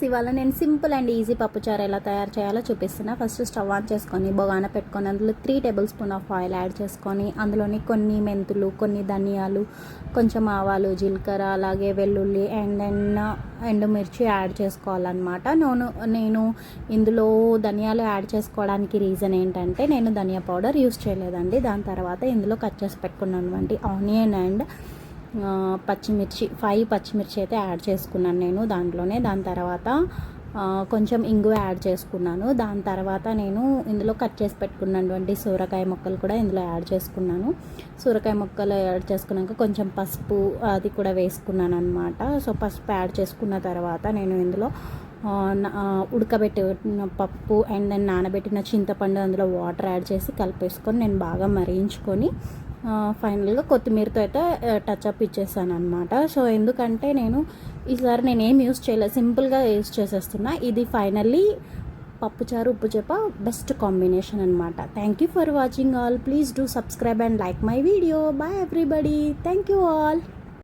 ఇవాళ నేను simple and easy పప్పుచారు ఎలా తయారు చేయాలో చూపిస్తున్నా. ఫస్ట్ స్టవ్ ఆన్ చేసుకొని బొగాన పెట్టుకొని అందులో 3 table spoon of oil add చేసుకొని అందులోని కొన్ని మెంతులు, కొన్ని ధనియాలు, కొంచెం ఆవాలు, జీలకర్ర, అలాగే వెల్లుల్లి అండ్ ఎండుమిర్చి యాడ్ చేసుకోవాలన్నమాట. నేను ఇందులో ధనియాలు యాడ్ చేసుకోవడానికి రీజన్ ఏంటంటే నేను ధనియా పౌడర్ యూస్ చేయలేదండి. దాని తర్వాత ఇందులో కట్ చేసి పెట్టుకున్నటువంటి ఆనియన్ అండ్ పచ్చిమిర్చి 5 పచ్చిమిర్చి అయితే యాడ్ చేసుకున్నాను నేను దాంట్లోనే. దాని తర్వాత కొంచెం ఇంగువ యాడ్ చేసుకున్నాను. దాని తర్వాత నేను ఇందులో కట్ చేసి పెట్టుకున్నటువంటి సొరకాయ ముక్కలు కూడా ఇందులో యాడ్ చేసుకున్నాను. సొరకాయ ముక్కలు యాడ్ చేసుకున్నాక కొంచెం పసుపు అది కూడా వేసుకున్నాను అనమాట. సో పసుపు యాడ్ చేసుకున్న తర్వాత నేను ఇందులో ఉడకబెట్టిన పప్పు అండ్ దెన్ నానబెట్టిన చింతపండు అందులో వాటర్ యాడ్ చేసి కలిపేసుకొని నేను బాగా మరిగించుకొని ఫైనల్గా కొత్తిమీరతో అయితే టచ్అప్ ఇచ్చేసాను అనమాట. సో ఎందుకంటే ఈసారి నేను ఏం యూస్ చేయలేదు, సింపుల్గా యూస్ చేసేస్తున్నా. ఇది ఫైనల్లీ పప్పుచారు ఉప్పు చేప బెస్ట్ కాంబినేషన్ అనమాట. Thank you for watching all. Please do subscribe and like my video. Bye everybody. Thank you all.